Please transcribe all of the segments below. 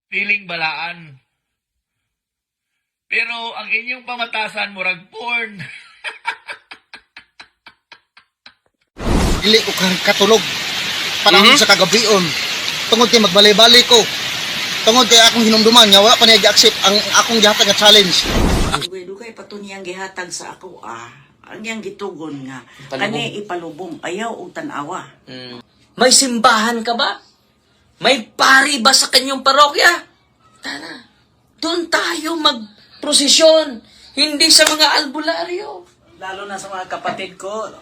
feeling balaan. Pero ang inyong pamatasan murag porn. Dili ko katulog. Panahon sa kagabion. Tungod kay magbalay-balay ko. Tungod kay akong hinumduman nga wala pa niya gi-accept ang akong gihatag nga challenge. Dugay-dugay pa to niyang gihatag sa ako Ang iyang gitugon nga Ipalubong. kani ipalubong ayaw og tan-awa. May simbahan ka ba? May pari ba sa kanyang parokya? Tara, doon tayo magprosesyon, hindi sa mga albularyo. Lalo na sa mga kapatid ko,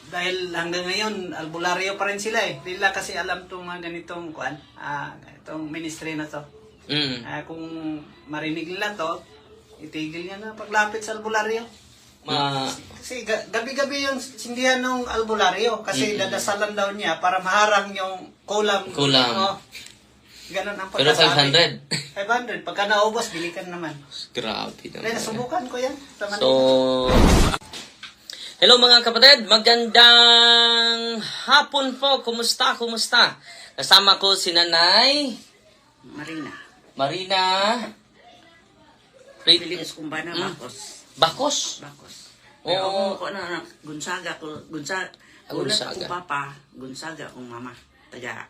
dahil hanggang ngayon, albularyo pa rin sila eh. Nila kasi alam itong mga ganitong, itong ministry na to. Kung marinig nila to, itigil niya na paglapit sa albularyo. Kasi gabi-gabi yung sindihan ng albularyo kasi dadasalan daw niya para maharang yung kulam. Kulam. Ganon ang Pero pagkasabi. 500. 500. Pagka naubos, bili ka naman. Grabe Kaya naman. nasubukan ko yan. Tama So, hello mga kapatid, magandang hapon po. Kumusta? Kasama ko si Nanay Marina Piliis kumbana Bakos. Pero Oo. ako na Gonzaga Gonzaga Gonzaga. akong papa, Gonzaga akong mama. Taga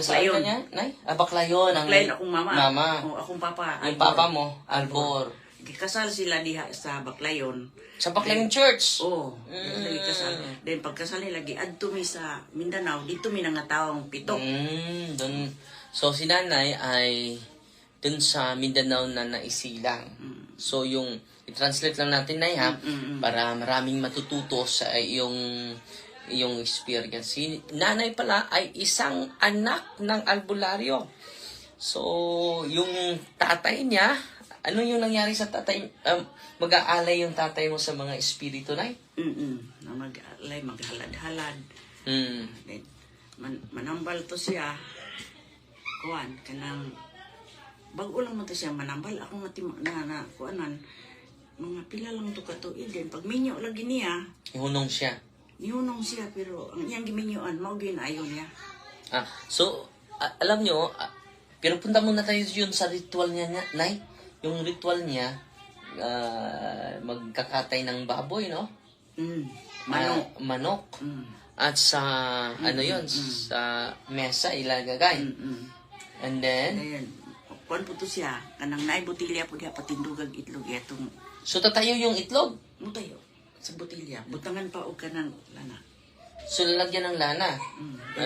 Saan ka niya, Nay? Baklayon. Ang Baklayon akong mama. Mama. O, akong papa. Yung Albor. papa mo, Albor. Kasal sila diha sa Baklayon. Sa Baklayon Church. Oo. Kasal. Then pagkasal nila, giadto mi sa Mindanao. Dito mi nangatawang pito. Dun. So, si Nanay ay dun sa Mindanao na naisilang. So, yung i-translate lang natin, Nay, ha? Para maraming matututo sa iyong experience. Si Nanay pala ay isang anak ng albularyo. So, yung tatay niya, ano yung nangyari sa tatay? Mag-aalay yung tatay mo sa mga espiritu, Nay? Na maghalad-halad. Hmm. Then, manambal to siya. Kuan, kanang bago lang mo to siya manambal. Ako na kuanan, mga pila lang to katuig. Then, pag minyo lagi niya, Ihunong siya. nihunong siya, pero ang iyang giminyoan, mao ginayon niya. So, alam nyo, pero punta muna tayo yun sa ritual niya, Nay. Yung ritual niya, magkakatay ng baboy, no? Manok. Manok. At sa, sa mesa ilagagay. And then, Ayan. Kuan po to siya, kanang naay botilya po diha patindugag itlog itong so tatayo yung itlog. mutayo sa botilya. Butangan pa og kanang lana. So, lalagyan ng lana.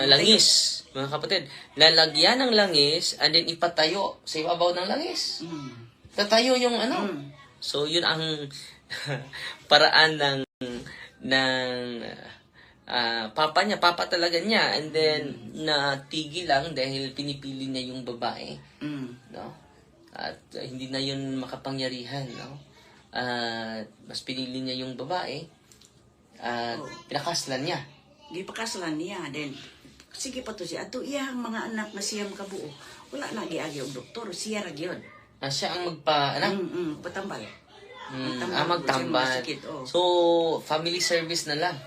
Langis, mga kapatid. Lalagyan ng langis, and then ipatayo sa ibabaw ng langis. Tatayo yung ano. So, yun ang paraan ng papa niya, papa talaga niya. And then, natigil lang dahil pinipili niya yung babae. No? At hindi na yun makapangyarihan. No? Mas pinili niya yung babae. At pinakaslan niya. Gipakasalan niya, then sige pa to siya. Ato iyang mga anak na siyang kabuo. Wala na giagi og doktor, siya ra gyud. Siya ang magpa... Patambal. Magtambal. Sakit, oh. So, family service na lang.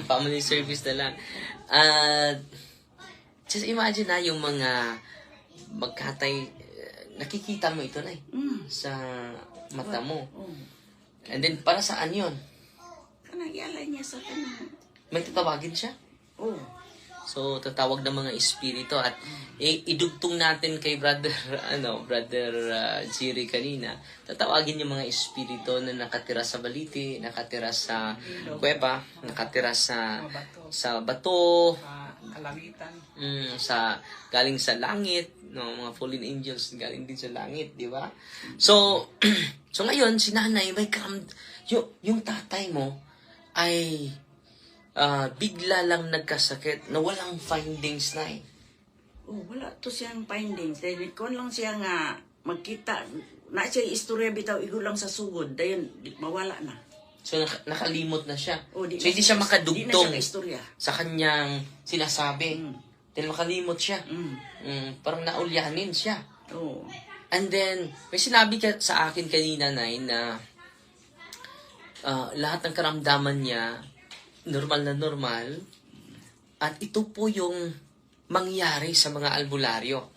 Family service na lang. Just imagine na yung mga magkatay, nakikita mo ito na sa mata mo. And then, para saan yun? Kanang ialay niya sa kanang. May tatawagin siya. So, tatawag ng mga espiritu at idugtong natin kay brother Jerry kanina. Tatawagin yung mga espiritu na nakatira sa baliti, nakatira sa kuweba, nakatira sa bato, Kalangitan. galing sa langit, no, mga fallen angels galing din sa langit, di ba? So, so ngayon si Nanay may yung tatay mo ay bigla lang nagkasakit na walang findings na Wala to siyang findings. Dahil kung lang siya nga magkita, na siya istorya bitaw, igo lang sa sugod. Dayon, mawala na. So, nakalimot na siya. Di So, hindi siya Di na makadugtong siya istorya. sa kanyang sinasabi. Dahil makalimot siya. Parang naulyanin siya. And then, may sinabi ka sa akin kanina, Nay, na lahat ng karamdaman niya, normal na normal. At ito po yung mangyari sa mga albularyo.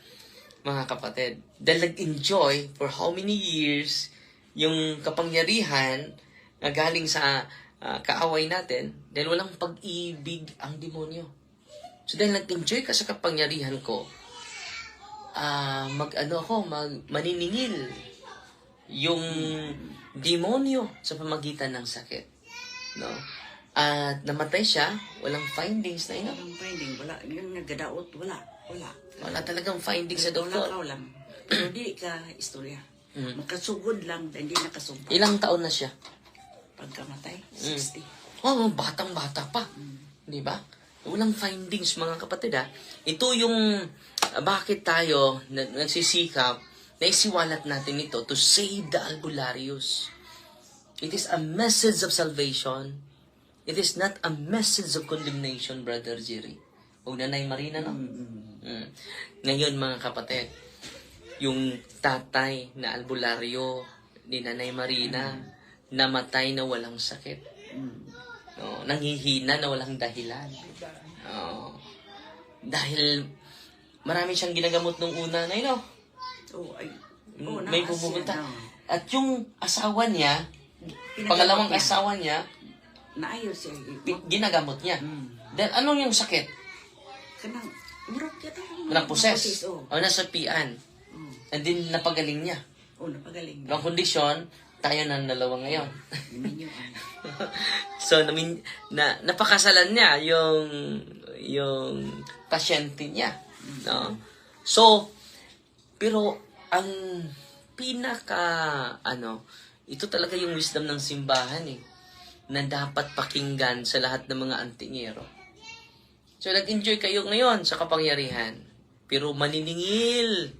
mga kapatid. Dahil nag-enjoy for how many years yung kapangyarihan na galing sa kaaway natin dahil walang pag-ibig ang demonyo. So dahil nag-enjoy ka sa kapangyarihan ko, maniningil yung demonyo sa pamagitan ng sakit. No? At namatay siya, walang findings na ino. Walang finding, wala. Yung nagadaot, wala. Wala talagang findings sa Wala doktor. ka lang. Pero di ka istorya. Makasugod lang, hindi nakasumpa. Ilang taon na siya? Pagkamatay, 60. Oh, batang-bata pa. Di ba? Walang findings, mga kapatid, ha? Ito yung bakit tayo nagsisikap na isiwalat natin ito to save the albularyos. It is a message of salvation. It is not a message of condemnation, Brother Jerry. O Nanay Marina, no? Ngayon, mga kapatid, yung tatay na albularyo ni Nanay Marina, namatay na walang sakit. No, nanghihina na walang dahilan. No. Dahil marami siyang ginagamot nung una na yun, no? May pupunta. At yung asawa niya, pangalawang asawa niya, naayos siya. ginagamot niya. Dahil anong yung sakit? Kanang, murag kita. Naposes. O nasa pian. And then napagaling niya. Napagaling. Ang kondisyon, tayo na dalawa ngayon. Ninyo, So, napakasalan niya yung pasyente niya. No? So, pero ang ito talaga yung wisdom ng simbahan na dapat pakinggan sa lahat ng mga antingero. So, nag-enjoy kayo ngayon sa kapangyarihan. Pero maniningil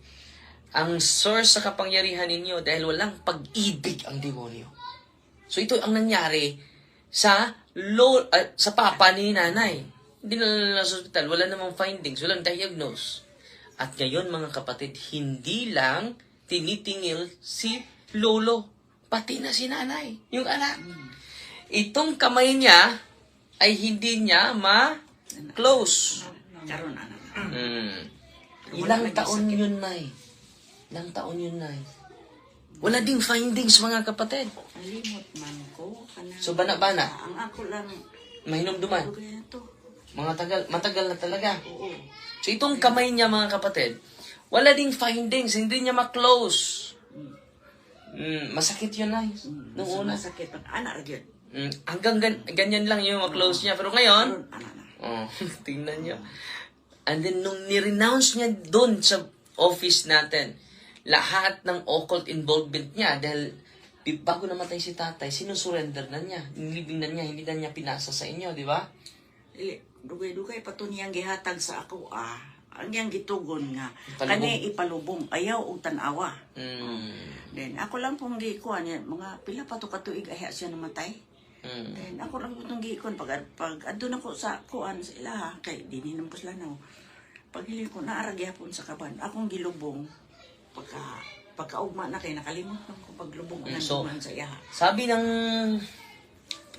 ang source sa kapangyarihan ninyo dahil walang pag-ibig ang demonyo. So, ito ang nangyari sa papa ni nanay. Hindi na sa hospital. Wala namang findings. Walang diagnose. At ngayon, mga kapatid, hindi lang tinitingil si lolo, pati na si nanay, yung anak. Itong kamay niya ay hindi niya ma-close. Karon ana. Ilang taon yun, Nay? Ilang taon yun, Nay? Wala ding findings, mga kapatid. Alimot man ko. So, bana-bana? Ang ako lang. Mahinumduman? Kaya to. Matagal na talaga. Oo. So, itong kamay niya, mga kapatid, wala ding findings, hindi niya ma-close. Masakit yun, Nay. Nung una. Masakit. Anak rin. Hanggang ganyan lang yung ma-close niya. Pero ngayon, Anak na. tingnan niyo. And then, nung ni-renounce niya doon sa office natin, lahat ng occult involvement niya, dahil bago namatay si tatay, sinusurrender na niya. Nilibing na niya, hindi na niya pinasa sa inyo, di ba? Dugay-dugay pa to niyang gihatag sa ako, ang yang gitugon nga, Ipalubong. kani ipalubong, ayaw o tanawa. Then, ako lang pong gikuan niya, mga pila pa to katuig, ayaw siya namatay. Then, ako lang po itong gikuan, pag andun ako sa kuan sa ilaha, kay dininom ko sila na, pag hili ko, naaragyapon sa kaban, akong gilubong, pagkaugma na kayo, nakalimot lang ko paglubong ang So, duman sa ilaha. sabi ng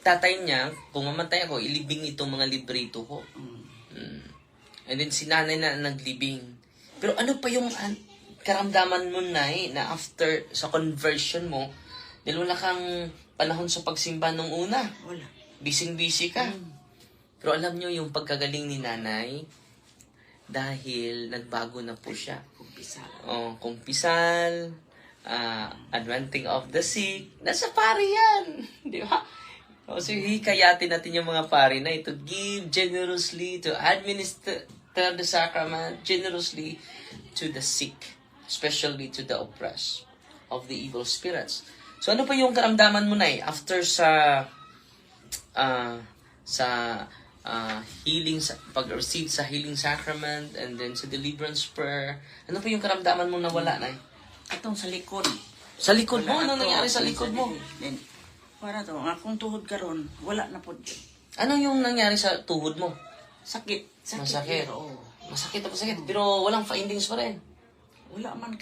tatay niya, kung mamatay ako, ilibing itong mga librito ko. And then si nanay na naglibing. Pero ano pa yung karamdaman mo, Nay, na after sa conversion mo, dahil wala kang panahon sa pagsimba nung una. Wala. Bising-busy ka. Pero alam nyo yung pagkagaling ni nanay, dahil nagbago na po siya. Kumpisa. Kumpisal, anointing of the sick, nasa pari yan. Di ba? So, hikayatin natin yung mga pari na ito, give generously, to administer the sacrament generously to the sick, especially to the oppressed of the evil spirits. So, ano pa yung karamdaman mo, Nay, after sa healing, pag-receive sa healing sacrament, and then sa deliverance prayer, ano pa yung karamdaman mo na wala, Nay? Atong sa likod. Sa likod mo? Ano nangyari sa likod mo? Then, para to, akong tuhod karon wala na po. Ano yung nangyari sa tuhod mo? Sakit. Masakit. Oo. Masakit ako sakit, pero walang findings pa rin. Wala man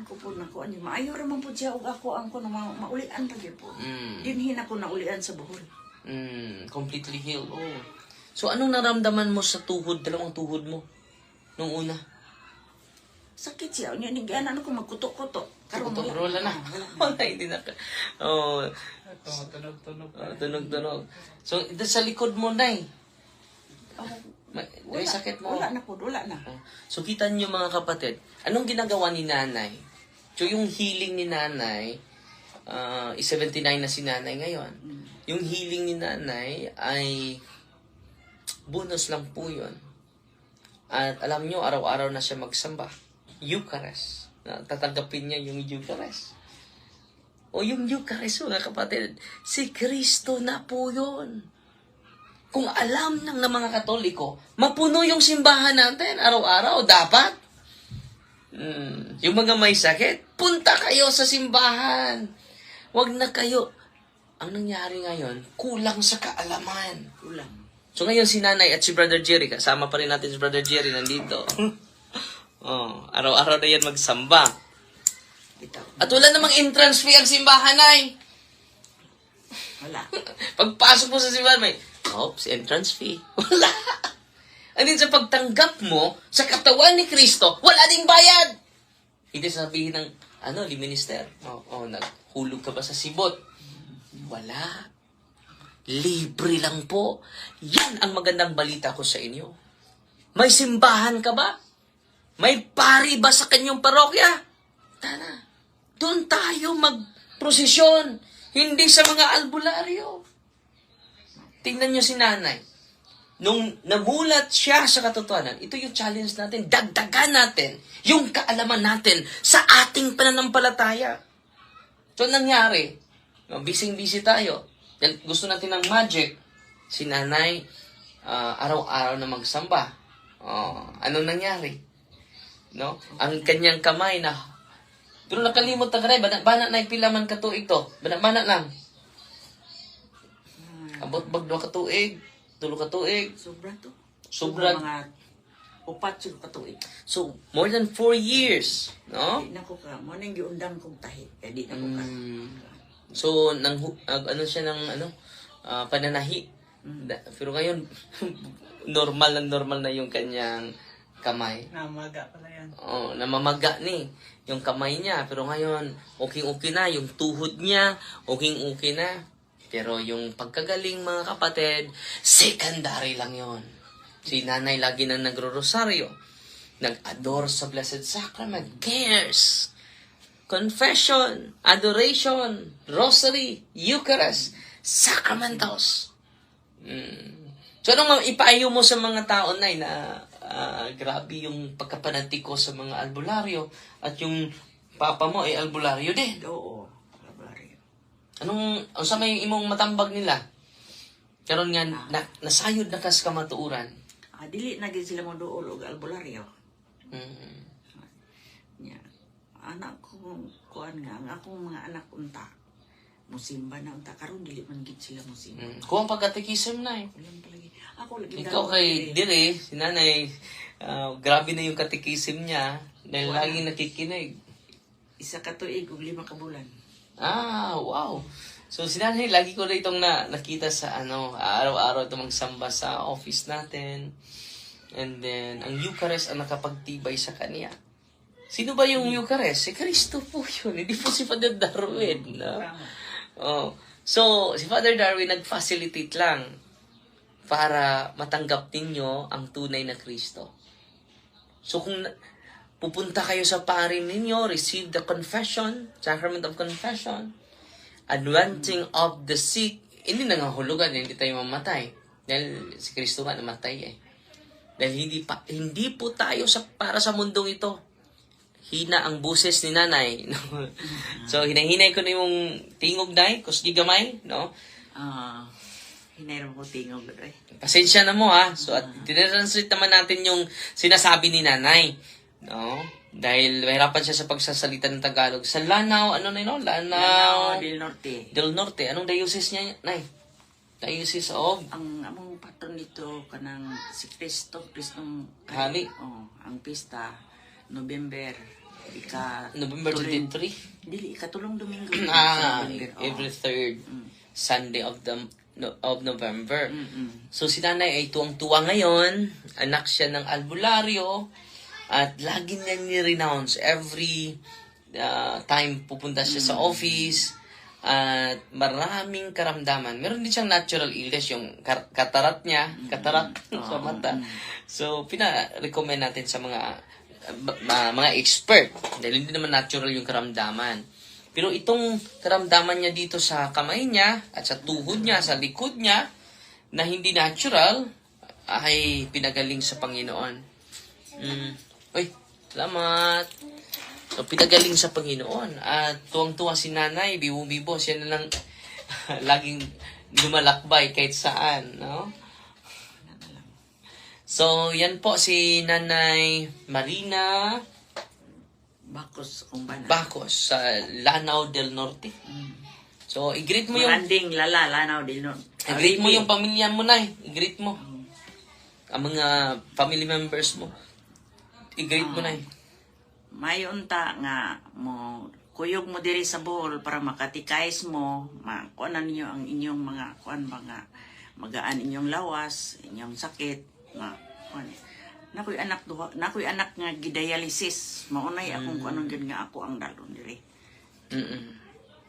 ko po na ko. Maayo raman po siya, ako na maulian pa gyud po. Dinhin ako naulian sa buhol. Completely healed. So, anong naramdaman mo sa tuhod, dalawang tuhod mo, nung una? sakit siya. Unya ni ganan ko magkutok-kutok. Karon Wala na. Wala, hindi na. Oh, tunog-tunog. So, ito sa likod mo, Nay. May sakit mo. Wala na. So, kita niyo mga kapatid, anong ginagawa ni nanay? So, yung healing ni nanay, 79 na si nanay ngayon. Yung healing ni nanay ay bonus lang po yun. At alam niyo, araw-araw na siya magsamba. Eucharist. Tatanggapin niya yung Eucharist. O yung Eucharist, mga kapatid, si Kristo na po yun. Kung alam ng mga Katoliko, mapuno yung simbahan natin araw-araw, dapat. Yung mga may sakit, punta kayo sa simbahan. Huwag na kayo. Ang nangyari ngayon, kulang sa kaalaman. Kulang. So ngayon si Nanay at si Brother Jerry, kasama pa rin natin si Brother Jerry nandito. Araw-araw na yan magsamba. At wala namang entrance fee ang simbahan, Nay. Wala. Pagpasok mo sa simbahan, may, entrance fee. Wala. And then sa pagtanggap mo sa katawan ni Kristo, wala ding bayad. Hindi sabihin ng, liminister, naghulog ka ba sa sibot? Wala. Libre lang po. Yan ang magandang balita ko sa inyo. May simbahan ka ba? May pari ba sa kanyang parokya? Tana, doon tayo magprosesyon. Hindi sa mga albularyo. Tingnan nyo si nanay. Nung namulat siya sa katotohanan, ito yung challenge natin. Dagdagan natin yung kaalaman natin sa ating pananampalataya. So, nangyari, busy-busy tayo. Gusto natin ng magic. Si nanay, araw-araw na magsamba. Anong nangyari? No? Ang kanyang kamay na, pero nakalimot na kanay, banat na ipilaman katuig to. Banat lang. Abot bag 2 katuig, 3 katuig. Sobra to. Sobra. Mga 4 katuig. So, more than 4 years. No? Di na ko ka. Mo nang giundang kong tahi. Kaya di na ko ka. So, siya ng pananahi. Pero ngayon, normal na yung kanyang kamay. Namaga pala yan. Namamaga ni yung kamay niya. Pero ngayon, okay na. Yung tuhod niya, okay na. Pero yung pagkagaling, mga kapatid, secondary lang yon. Si nanay lagi na nagro-rosaryo. Nag-adore sa Blessed Sacrament. Cares. Confession, adoration, rosary, Eucharist, sacramentals. So, anong ipaayo mo sa mga tao na grabe yung pagkapanantig ko sa mga albularyo at yung papa mo ay albularyo din? Oo. Albularyo. Ang sa may imong matambag nila? Karon nga, nasayod na kas kamatuuran. Dili na gid sila mo dool og albularyo. Anak ko kuan nga ang akong mga anak unta musimba na unta karon dili man gid sila musimba. Kung pagkatikisim na Alam palagi. Ako lagi ikaw kay dire si nanay, grabe na yung katikisim niya dahil lagi nakikinig. 1 ka tuig ug 5 ka bulan. Wow. So si nanay lagi ko na itong nakita sa araw-araw itong magsamba sa office natin. And then ang Eucharist ang nakapagtibay sa kanya. Sino ba yung Eucharist? Si Kristo po yun. Hindi po si Father Darwin. No? So, si Father Darwin nag-facilitate lang para matanggap ninyo ang tunay na Kristo. So, kung pupunta kayo sa pari ninyo, receive the confession, sacrament of confession, anointing of the sick, hindi nangahulugan, hindi tayo mamatay. Dahil si Kristo nga namatay Dahil hindi po tayo para sa mundong ito. Hina ang buses ni nanay. No? So, hinahinay ko na yung tingog, Nay, kusgi gamay, no? Hinayran ko tingog, Pasensya na mo, ha? So, at tinranslate naman natin yung sinasabi ni nanay, no? Dahil mahirapan siya sa pagsasalita ng Tagalog. Sa Lanao, Lanao del Norte. Del Norte. Anong diocese niya, Nay? Diocese of? Ang among patron dito kanang si Kristong Hali. Ang pista November November 23? Dili, ikatulong Domingo. Every third Sunday of November. So si nanay ay tuwang-tuwa ngayon, anak siya ng albularyo, At lagi niya ni-renounce every time pupunta siya sa office. At maraming karamdaman. Meron din siyang natural illness, yung katarat niya, sa mata. So, pina-recommend natin sa mga expert. Dahil hindi naman natural yung karamdaman. Pero itong karamdaman niya dito sa kamay niya, at sa tuhod niya, sa likod niya, na hindi natural, ay pinagaling sa Panginoon. Uy, salamat. So, pinagaling sa Panginoon. At tuwang-tuwa si nanay, bibo-bibo, siya na lang laging lumalakbay kahit saan, no? So, yan po si Nanay Marina Bakos, kumbana. Bacos sa Lanao del Norte. So, i-greet mo yung Maranding lala, lanaw din nun. i-greet mo yung pamilya mo, Nay. I-greet mo. Ang mga family members mo. I-greet mo, Nay. May unta nga mo kuyog mo diri sa bowl para makatikais mo, kuanan niyo ang inyong mga magaan inyong lawas, inyong sakit, kuan. Nakoy anak nga gidialysis. Maunay akong kuanon gid nga ako ang dalon diri.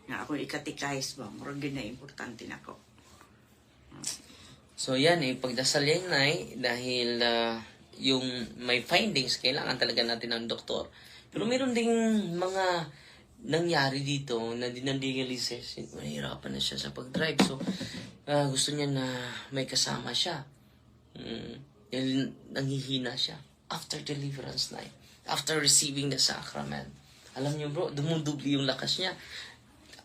Nga ako ikatikais ba, murag gid na importante nako. So, yan, pagdasal yan, Nay, dahil yung may findings, kailangan talaga natin ng doktor. Pero meron ding mga nangyari dito na dinadialysis. Mahirapan na siya sa pag-drive. So, gusto niya na may kasama siya. Dahil nanghihina siya. After deliverance night. After receiving the sacrament. Alam niyo bro, dumudubli yung lakas niya.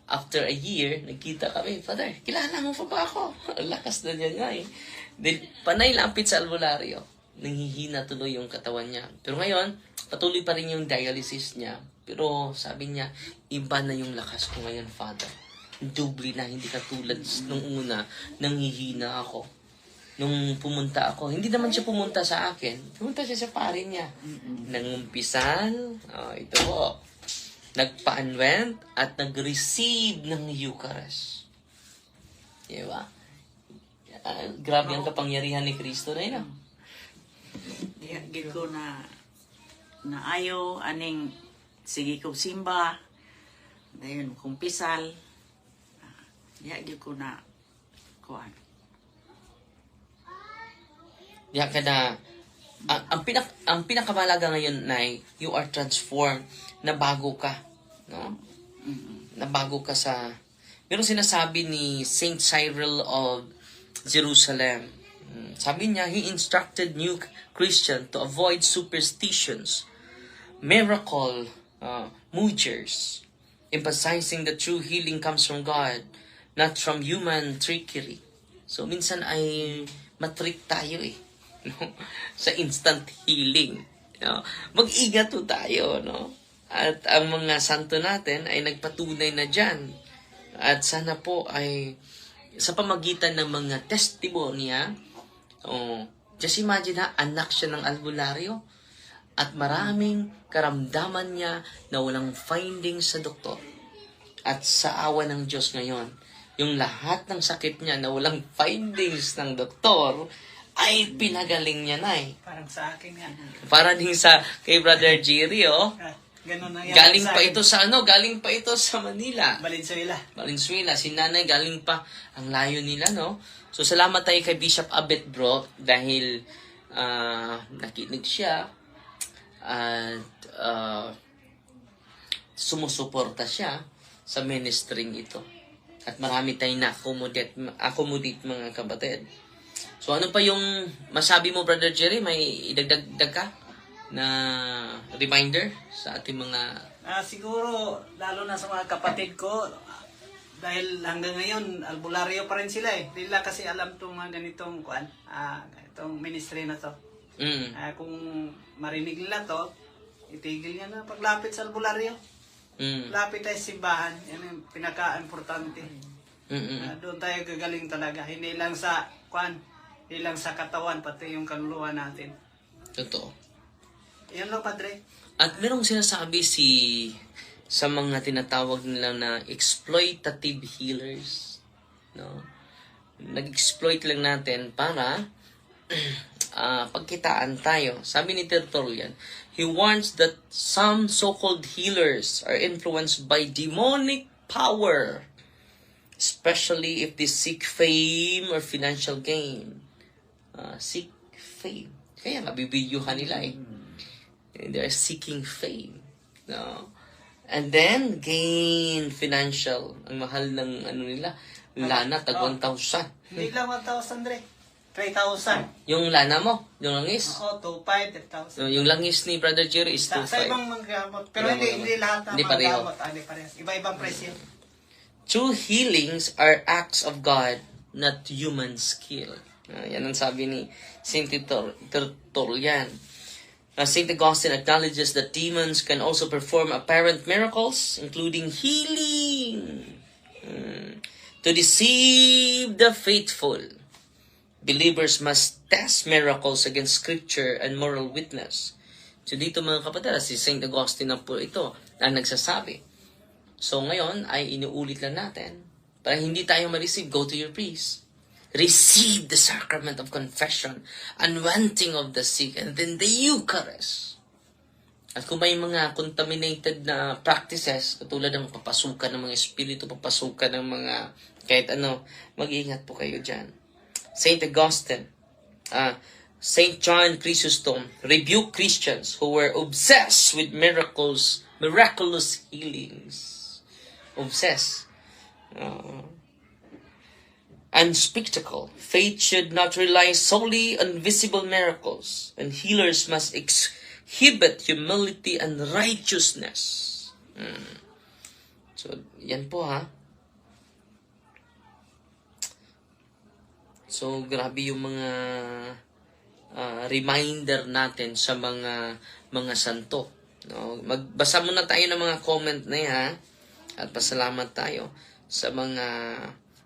After a year, nagkita kami, Father, kilala mo pa ba ako? Ang lakas na niya nga eh. Then, panay lampit sa albularyo. Nanghihina tuloy yung katawan niya. Pero ngayon, patuloy pa rin yung dialysis niya. Pero sabi niya, iba na yung lakas ko ngayon, Father. Dubli na, hindi katulad nung una, nanghihina ako. Nung pumunta ako, hindi naman siya pumunta sa akin. Pumunta siya sa pare niya. Nangumpisan, ito po, nagpa-unwent at nag-receive ng Eucharist. Diba? Grabe ang kapangyarihan ni Kristo na yun. Diya gid ko na ayo aning sige kong simba. Dayon kong pisal. Diya gid ko na kuan. Diya ka na, ang pinakamalaga ngayon, Nay, you are transformed. Nabago ka. No? Nabago ka sa... Pero sinasabi ni Saint Cyril of Jerusalem, sabi niya, he instructed new Christian to avoid superstitions, miracle, mujers, emphasizing the true healing comes from God, not from human trickery. So, minsan ay matrick tayo eh. No? Sa instant healing. No? Mag-ingat po tayo, no? At ang mga santo natin ay nagpatunay na dyan. At sana po ay sa pamagitan ng mga testimonya, just imagine anak siya ng albularyo at maraming karamdaman niya na walang findings sa doktor. At sa awa ng Diyos ngayon, yung lahat ng sakit niya na walang findings ng doktor, ay pinagaling niya na eh. Parang sa akin yan. Para din sa kay Brother Jerry, Ganun na yan. galing pa ito sa galing pa ito sa Manila. Valenzuela. Si nanay galing pa, ang layo nila, no? So, salamat tayo kay Bishop Abet, bro, dahil nakinig siya at sumusuporta siya sa ministering ito. At marami tayong na-accommodate mga kapatid. So, ano pa yung masabi mo, Brother Jerry? May idagdag ka na reminder sa ating mga... Siguro, lalo na sa mga kapatid ko, dahil hanggang ngayon, albularyo pa rin sila eh. Hindi nila kasi alam itong mga ganitong, itong ministry na to. Kung marinig nila to, itigil niya na paglapit sa albularyo. Lapit tayo sa simbahan. Yan yung pinaka-importante. Doon tayo gagaling talaga. Hindi lang sa katawan, pati yung kaluluwa natin. Totoo. Yan lang, Padre. At merong sinasabi sa mga tinatawag nila na exploitative healers. No? Nag-exploit lang natin para pagkitaan tayo. Sabi ni Tertullian, he warns that some so-called healers are influenced by demonic power, especially if they seek fame or financial gain. Seek fame. Kaya mabibidyohan nila eh. They are seeking fame. No? And then, gain financial. Ang mahal ng ano nila, lana, tag 1,000. Hindi lang 1,000, Dre. 3,000. Yung lana mo, yung langis. Oo, 2,500, 3,000. So, yung langis ni Brother Jerry is Sa 2,500. ibang manggamot. Pero hindi lahat ng Hindi pareho. manggamot. Hindi parehas. Iba-ibang presyo. True healings are acts of God, not human skill. Yan ang sabi ni St. Tertullian. St. Augustine acknowledges that demons can also perform apparent miracles, including healing, to deceive the faithful. Believers must test miracles against scripture and moral witness. So dito mga kapatid, si St. Augustine na po ito ang nagsasabi. So ngayon ay inuulit lang natin para hindi tayo ma-receive. Go to your priest. Receive the sacrament of confession, anointing of the sick, and then the Eucharist. At kung may mga contaminated na practices, katulad ng papasukan ng mga espiritu, papasukan ng mga kahit ano, mag-iingat po kayo dyan. St. Augustine, St. John Chrysostom rebuked Christians who were obsessed with miraculous healings. Obsessed. And spectacle. Faith should not rely solely on visible miracles, and healers must exhibit humility and righteousness. So, yan po ha. So, grabe yung mga reminder natin sa mga santo. No? Magbasa muna tayo ng mga comment na yan, ha? At pasalamat tayo sa mga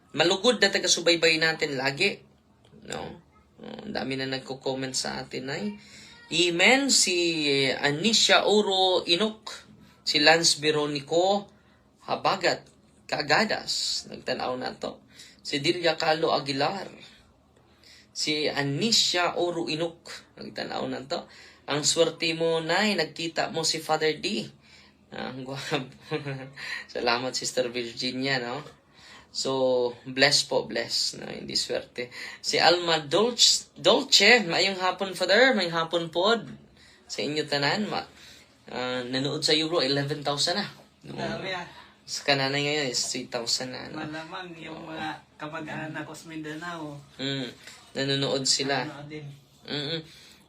malugod na taga-subaybay natin lagi. No? Ang dami na nagko-comment sa atin ay. Amen. Si Anisha Oro Inok, si Lance Veronico Habagat Kagadas, nagtanaw na to. Si Dilia Calo Aguilar, si Anisha Oro Inok, nagtanaw na to. Ang swerte mo, Nay, nagkita mo si Father D. Ang guwap. Salamat, Sister Virginia, no? So, bless po, bless. No? Hindi swerte. Si Alma Dolce, mayong hapon, Father. May hapon pod. Sa inyo tanan. Nanood sa Euro, 11,000 na. No? Dami Sa kananay ngayon is 3,000 na. No? Malamang yung mga kamag-anak ko sa Mindanao. Nanonood sila. Ano din.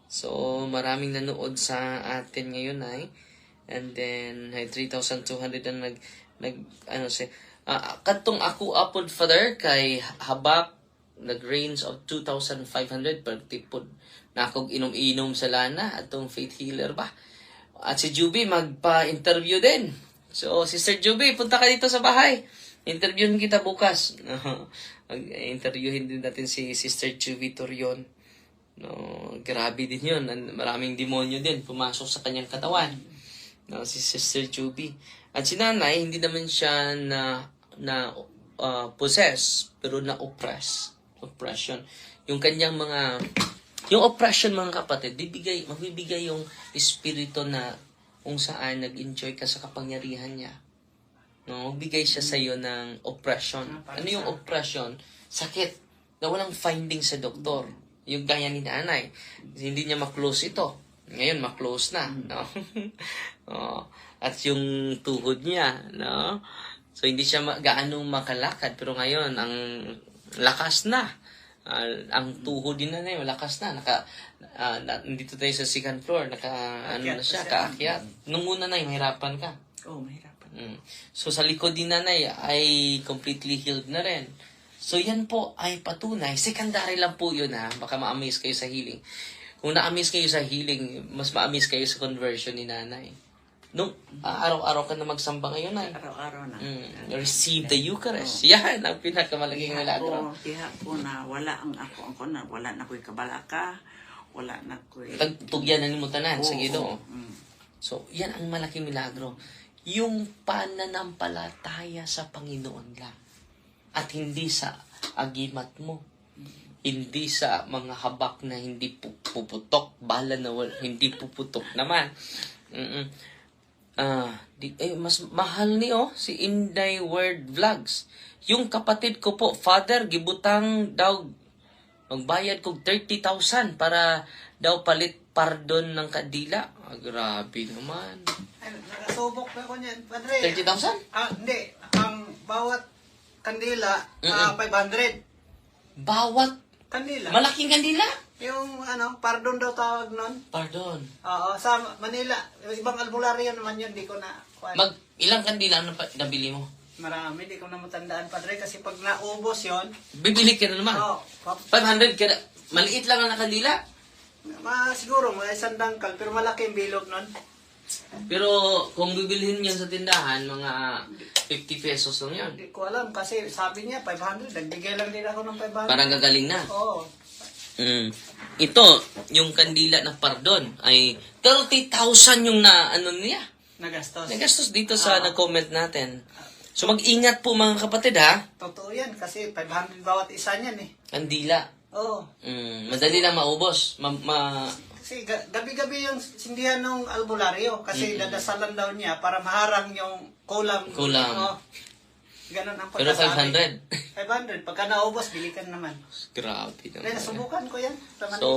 So, maraming nanood sa atin ngayon ay. And then, 3,200 na katong ako upod, Father, kay Habak, nag-range of 2,500 per tipod. Na akong inom-inom sa lana, atong faith healer ba. At si Juby, magpa-interview din. So, Sister Juby, punta ka dito sa bahay. Interviewin kita bukas. Mag-interviewin din natin si Sister Juby Torion. No, grabe din yun. Maraming demonyo din pumasok sa kanyang katawan. No, si Sister Juby. At si Nanay, hindi naman siya possess, pero na-oppress. Oppression. Yung kanyang yung oppression, mga kapatid, magbibigay yung espiritu na kung saan nag-enjoy ka sa kapangyarihan niya. No, magbigay siya sa iyo ng oppression. Ano yung oppression? Sakit na walang finding sa doktor. Yung gaya ni Nanay, hindi niya ma-close ito. Ngayon, ma-close na. No? At yung tuhod niya, no? So, hindi siya gaano makalakad. Pero ngayon, ang lakas na. Ang tuhod din na yun, lakas na. Dito tayo sa second floor, kaakyat. Nung una na, mahirapan ka. Oo, mahirapan. So, sa likod din Nanay ay completely healed na rin. So, yan po ay patunay. Secondary lang po yun, ha? Baka ma-amaze kayo sa healing. Kung na-amaze kayo sa healing, mas ma-amaze kayo sa conversion ni Nanay. Nung araw-araw ka na magsamba ngayon, Nay. Araw-araw na. Receive the Eucharist. Yan ang pinakamalaking milagro. Diha ko na wala ang ako na wala na ko'y kabalaka, wala na ko'y... Tugyan na ni mo tanan sa Ginoo. Mm. So, yan ang malaking milagro. Yung pananampalataya sa Panginoon lang. At hindi sa agimat mo. hindi sa mga habak na hindi puputok, bala na hindi puputok naman. Mas mahal ni si Inday Word Vlogs. Yung kapatid ko po, Father, gibutang daw magbayad kog 30,000 para daw palit pardon ng kadila. Grabe naman. Ay, nakasubok na ko niyan, Padre. 30,000? Hindi. Ang bawat kandila, 500. Bawat Kandila. malaking kandila? Yung pardon daw tawag nun. Pardon. Oo, sa Manila. Ibang albularyo naman yun, di ko na. Ilang kandila nabili mo? Marami, di ko na matandaan, Padre. Kasi pag naubos yon, Bibili ka na naman. 500 ka na. Maliit lang ang kandila. siguro, may isang dangkal, pero malaki yung bilog nun. Pero kung bibilhin yun sa tindahan, mga 50 pesos lang yun. Hindi ko alam, kasi sabi niya, 500. Nagbigay lang din ako ng 500. Parang gagaling na. Oo. Ito, yung kandila na pardon, ay 30,000 yung niya. Nagastos dito sa nag-comment natin. So mag-ingat po mga kapatid ha. Totoo yan, kasi 500 bawat isa niyan eh. Kandila. Oo. Madali lang maubos. Kasi gabi-gabi yung sindihan ng albularyo, kasi dadasalan daw niya para maharang yung kulam. Kulam. Ganon ang Pero pagkasabi. 500. 500. Pagka naubos, bili ka naman. Grabe Kaya naman. nasubukan ko yan. So,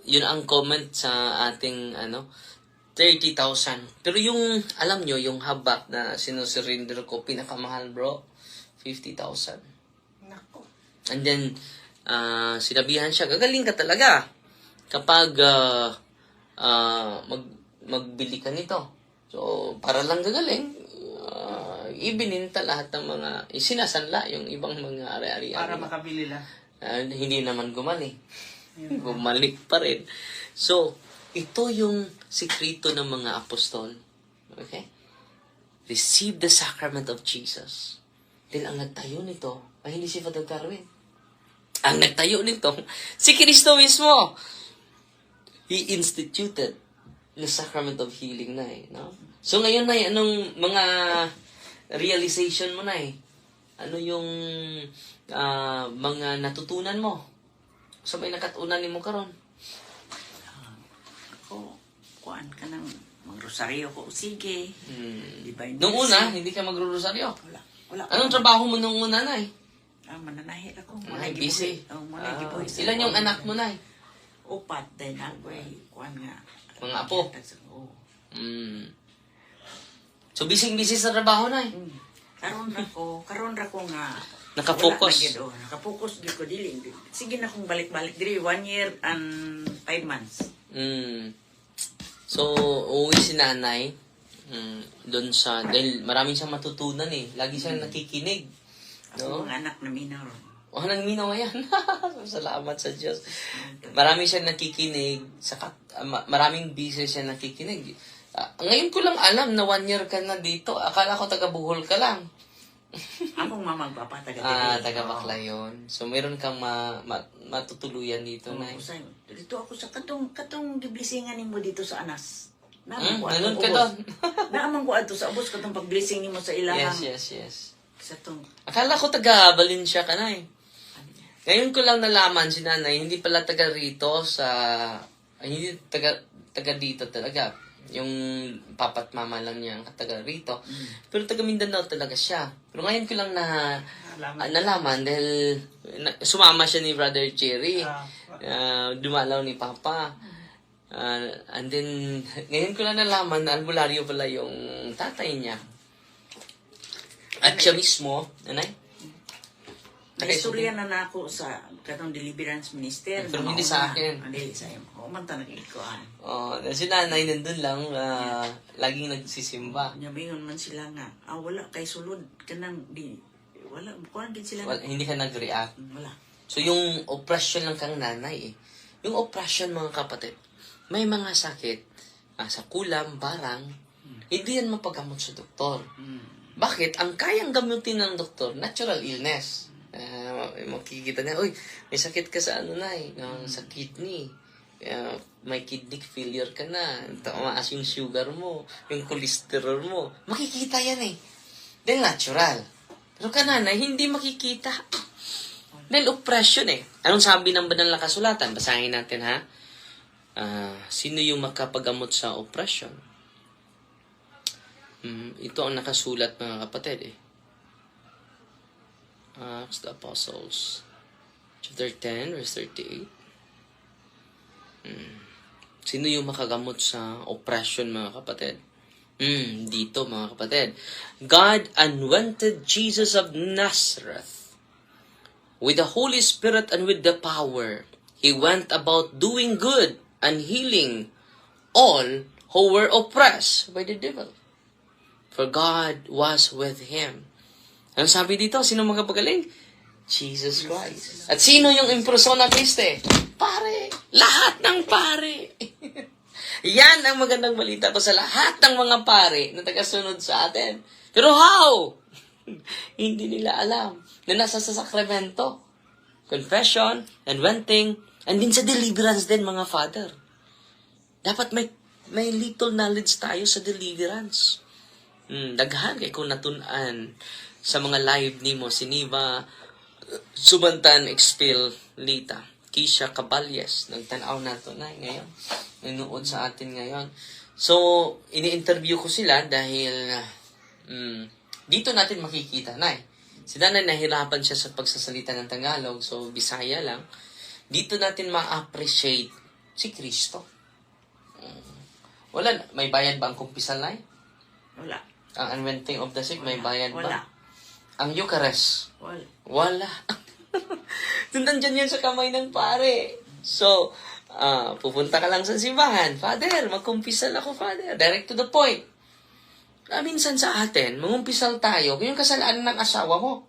yun ang comment sa ating 30,000. Pero yung, alam nyo, yung habak na sinusurinder ko, pinakamahal bro, 50,000. Nako. And then, sinabihan siya, gagaling ka talaga kapag magbili ka nito. So, para lang gagaling, ibininta lahat ng mga, isinasanla yung ibang mga ari-ari. Para makabili lang. Hindi naman gumaling. Bumalik pa rin. So, ito yung sikreto ng mga apostol. Okay? Receive the sacrament of Jesus. Dahil ang nagtayo nito, ay hindi si Father Darwin. Ang nagtayo nito, si Kristo mismo. He instituted the sacrament of healing na no? So ngayon na anong mga realization mo na ano yung mga natutunan mo? Sabay nakatunan ni mo karon. Kuan ka ng magrosaryo ko. Sige. Divine Nung Mercy. una, hindi ka magro-rosaryo. Wala. Anong trabaho mo nung una, Nay? Mananahi ako. Ay, busy. Gibuhi. Ilan yung anak mo, Nay? Upat. Dahil ako kuan nga. Mga apo? Oo. So, busy-busy sa trabaho, Nay? Karon ra ko nga Nakapokus. wala na gyud, nakapokus gyud ko dili. Sige na kong balik-balik diri 1 year and 5 months. So, uuwi si nanay doon sa, dahil maraming siyang matutunan lagi siyang nakikinig. Ako mga anak na minor. Nang minaw yan. Salamat sa Diyos. Marami siyang nakikinig, maraming busy siya nakikinig. Ngayon ko lang alam na 1 year ka na dito. Akala ko taga Bohol ka lang. Akong mamang papa taga Taga Baclayon. So, meron kang matutuluyan dito, Nay. Dito ako sa katong giblisingan nimo dito sa Anas. Ganun ka doon. Naamang ko adto sa ubos katong pagblessing nimo sa ilahang. Yes. Sa tong Akala ko taga Valencia ka, Nay. Ngayon ko lang nalaman si nanay, hindi pala taga rito hindi taga dito talaga. Yung papat mama lang niya ang taga rito. Pero taga Mindanao talaga siya. Pero ngayon ko lang nalaman dahil sumama siya ni Brother Cherry. Dumalaw ni Papa. And then, ngayon ko lang nalaman na albularyo pala yung tatay niya. At siya mismo, nanay? Naistorya na ako sa katong deliverance minister. Pero hindi sa akin. Hindi sa iyo. Man ta nag-ikuan. Si nanay nandun lang, laging nagsisimba. Nyamingon man sila nga, wala kay sulod kanang wala kuan gid sila. Hindi ka nag-react. Wala. So yung oppression lang kang nanay Yung oppression mga kapatid, may mga sakit sa kulam, barang, hindi yan mapagamot sa doktor. Bakit? Ang kayang gamutin ng doktor, natural illness. Makikita niya, may sakit ka sa sa kidney. May kidney failure ka na. Tumaas yung sugar mo, yung cholesterol mo. Makikita yan Then natural. Pero kananay, hindi makikita. Dahil oppression eh. Anong sabi ng banal na kasulatan? Basahin natin ha. Sino yung makapagamot sa oppression? Ito ang nakasulat mga kapatid eh. Acts of the Apostles. Chapter 10, verse 38. Sino yung makagamot sa oppression mga kapatid? Dito mga kapatid. God anointed Jesus of Nazareth with the Holy Spirit and with the power. He went about doing good and healing all who were oppressed by the devil. For God was with him. Ano sabi dito? Sino magpagaling? Jesus Christ. At sino yung impersona Kriste? Pare. Lahat ng pare. Yan ang magandang balita ko sa lahat ng mga pare na tagasunod sa atin. Pero how? Hindi nila alam na nasa sa sakramento. Confession, anointing, and din sa deliverance din mga father. Dapat may little knowledge tayo sa deliverance. Daghan kay kung natunan sa mga live ni mo, Siniva, Subantan, Expel, Lita, Kisha Caballes, nagtanaw na ito na ngayon. Nanood sa atin ngayon. So, ini-interview ko sila dahil dito natin makikita na eh. Si Nanay nahirapan siya sa pagsasalita ng Tagalog, so Bisaya lang. Dito natin ma-appreciate si Kristo. Wala, may bayad ba ang kumpisal na? Wala. Ang anointing of the sick, may bayad ba? Wala. Ang Eucharist? Wala. Wala. Nandyan yan sa kamay ng pare. So, pupunta ka lang sa simbahan. Father, magkumpisal ako, Father. Direct to the point. Minsan sa atin, mangumpisal tayo, kung yung kasalanan ng asawa mo,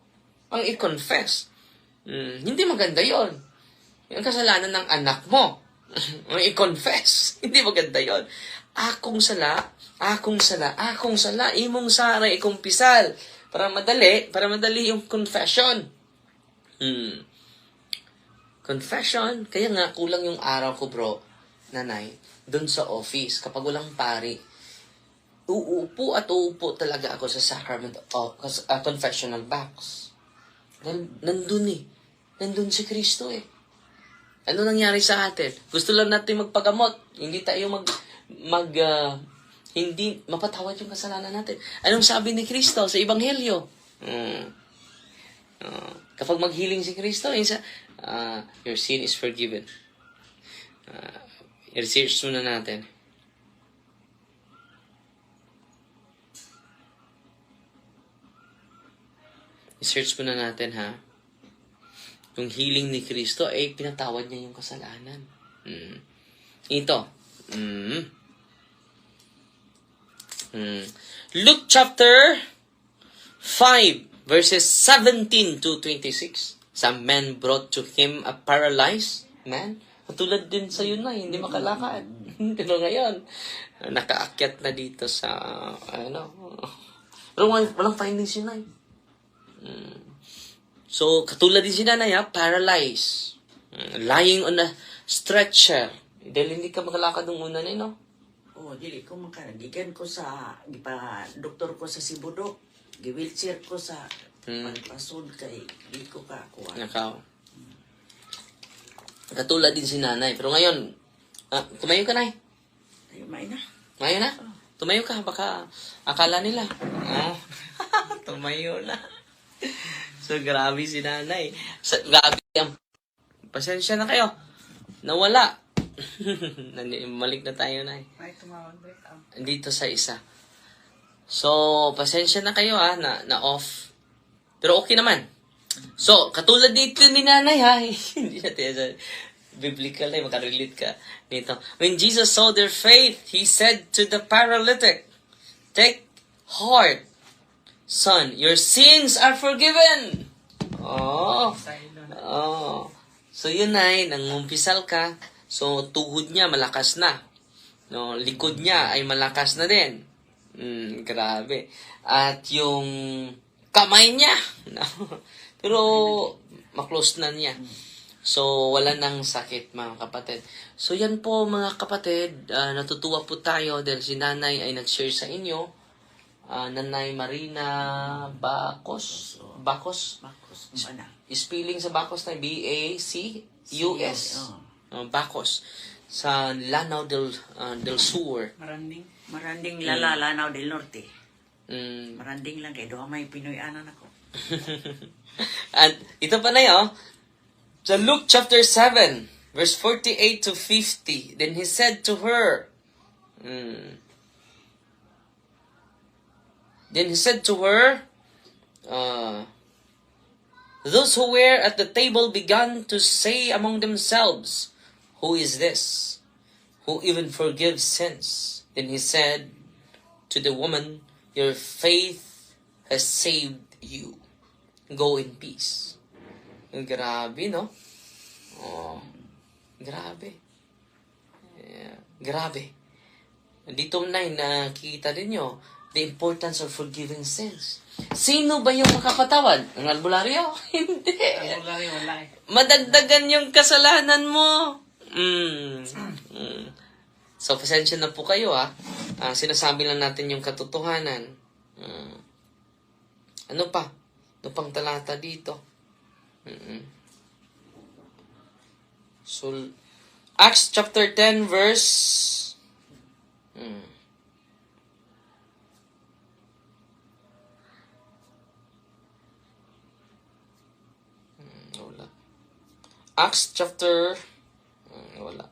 ang i-confess. Hindi maganda yon. Yung kasalanan ng anak mo, ang i-confess. Hindi maganda yon. Akong sala, imong sara, ikumpisal. Para madali yung confession. Confession, kaya nga kulang yung araw ko bro, nanay, dun sa office, kapag walang pari, uupo talaga ako sa sacrament of confessional box. Dahil nandun si Kristo eh. Ano nangyari sa atin? Gusto lang natin magpagamot, hindi tayo hindi mapatawad yung kasalanan natin. Anong sabi ni Kristo sa Ebanghelyo? Kapag maghealing si Kristo, your sin is forgiven. I-research muna natin. I-search muna natin ha. Yung healing ni Kristo ay pinatawad niya yung kasalanan. Ito. Luke chapter 5 verses 17 to 26. Some men brought to him a paralyzed man. Katulad din sa yun na, hindi makalakad. Pero ngayon, nakaakyat na dito sa, pero walang findings yun na. So, katulad din si nanay, paralyzed. Lying on a stretcher. Dahil hindi ka makalakad ng una na, no? Dili ko makaragigan ko sa doktor ko sa Sibudok. Gi-wheelchair ko sa pagpasod kay di ko kakuha. Nakaw. Katulad din si nanay. Pero ngayon, tumayo ka, nay. Ay, may na. Ngayon na? Tumayo ka, baka akala nila. Tumayo na. So, grabe si nanay. Grabe ang pasensya na kayo. Nawala. Malik na tayo, nay. May tumawag Dito sa isa. So, pasensya na kayo na off. Pero okay naman. So, katulad dito ni nanay hindi natin biblical na makarelate ka nito. When Jesus saw their faith, He said to the paralytic, "Take heart, son, your sins are forgiven." So, yun nangumpisal ka. So, tuhod niya malakas na. No, likod niya ay malakas na din. Grabe. At yung kamay niya, pero maklose na niya. So, wala nang sakit, mga kapatid. So, yan po, mga kapatid. Natutuwa po tayo dahil si nanay ay nag-share sa inyo. Nanay Marina Bacos. Bakos, ano? Spelling sa Bacos na B-A-C-U-S. Oh. Bacos. Sa Lanao del Sur. Maranding Lanao del Norte. Mm. Maranding lang kay doha may Pinoy-anan ako. At ito pa na yun, sa Luke chapter 7, verse 48 to 50. Then he said to her, those who were at the table began to say among themselves, "Who is this, who even forgives sins?" Then he said to the woman, "Your faith has saved you. Go in peace." Grabe, no? Oh, grabe. Yeah, grabe. Dito na nakikita din nyo the importance of forgiving sins. Sino ba yung makapatawad? Ang albularyo? Hindi. Albularyo, wala eh. Madagdagan yung kasalanan mo. So, pasensya na po kayo, sinasabi lang natin yung katotohanan. Ano pa? Ano pang talata dito? So, Acts chapter 10 verse wala. Acts chapter wala.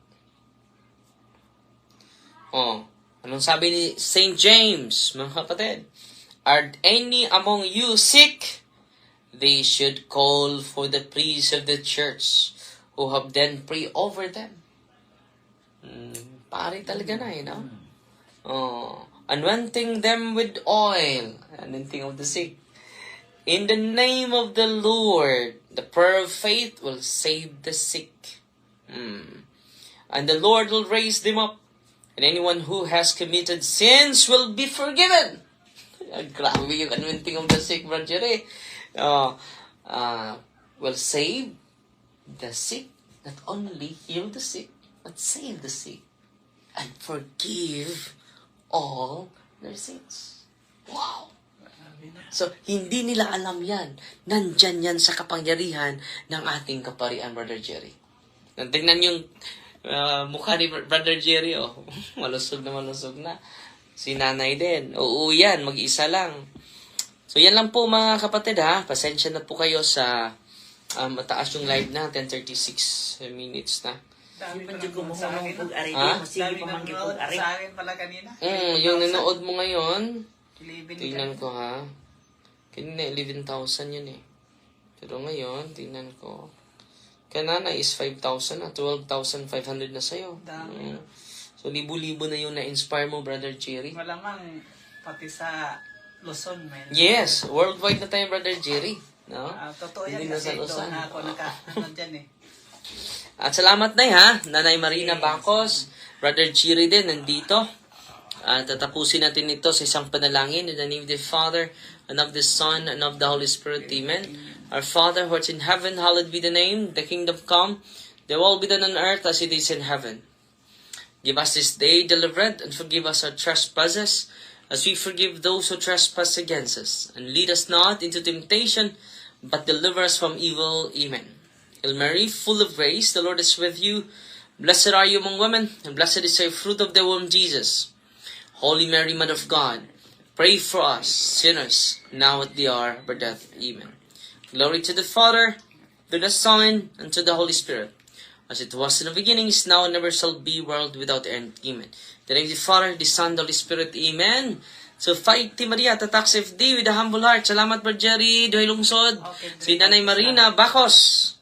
Anong sabi ni St. James, mga kapatid? Are any among you sick? They should call for the priests of the church, who have then pray over them. Pare talaga na, no? Anointing them with oil, anointing of the sick. In the name of the Lord, the prayer of faith will save the sick. And the Lord will raise them up. And anyone who has committed sins will be forgiven. Grabe yung anointing of the sick, Brother Jerry. Will save the sick. Not only heal the sick, but save the sick. And forgive all their sins. Wow! So, hindi nila alam yan. Nandyan yan sa kapangyarihan ng ating kaparian, Brother Jerry. Tingnan yung mukha ni Brother Jerry, malusog na. Si nanay din. Oo yan, mag-isa lang. So, yan lang po mga kapatid, Pasensya na po kayo sa mataas yung live natin, 36 minutes na. Dami Di man pa dyan nanonood sa akin. ari. Ha? Sige Dami pa man nanonood ari. sa akin pala kanina. Yung nanood mo ngayon, 11 tingnan ko kanina 11,000 yun eh. Pero ngayon, tingnan ko. Kanana is 5,000 na, 12,500 na sa'yo. Dami. So, libo-libo na yung na-inspire mo, Brother Jerry. Malamang pati sa Luzon may. Yes, worldwide na tayo, Brother Jerry. No? Totoo yan Hindi na kasi sa Luzon. doon ako nanood dyan eh. At salamat na Nanay Marina Bacos, Brother Jerry din, nandito. At tatapusin natin ito sa isang panalangin in the name of the Father, and of the Son, and of the Holy Spirit. Amen. Our Father, who art in heaven, hallowed be the name. The kingdom come, the will be done on earth as it is in heaven. Give us this day deliverance, and forgive us our trespasses, as we forgive those who trespass against us. And lead us not into temptation, but deliver us from evil. Amen. Hail Mary, full of grace, the Lord is with you. Blessed are you among women, and blessed is the fruit of the womb, Jesus. Holy Mary, Mother of God, pray for us, sinners, now at the hour of our death. Amen. Glory to the Father, to the Son, and to the Holy Spirit, as it was in the beginning, is now, and never shall be, world without end. Amen. In the name of the Father, the Son, the Holy Spirit. Amen. So, fight Team Maria, tatak FD with a humble heart. Salamat, Brother Jerry, Doy Lungsod. Si Nanay Marina Bacos.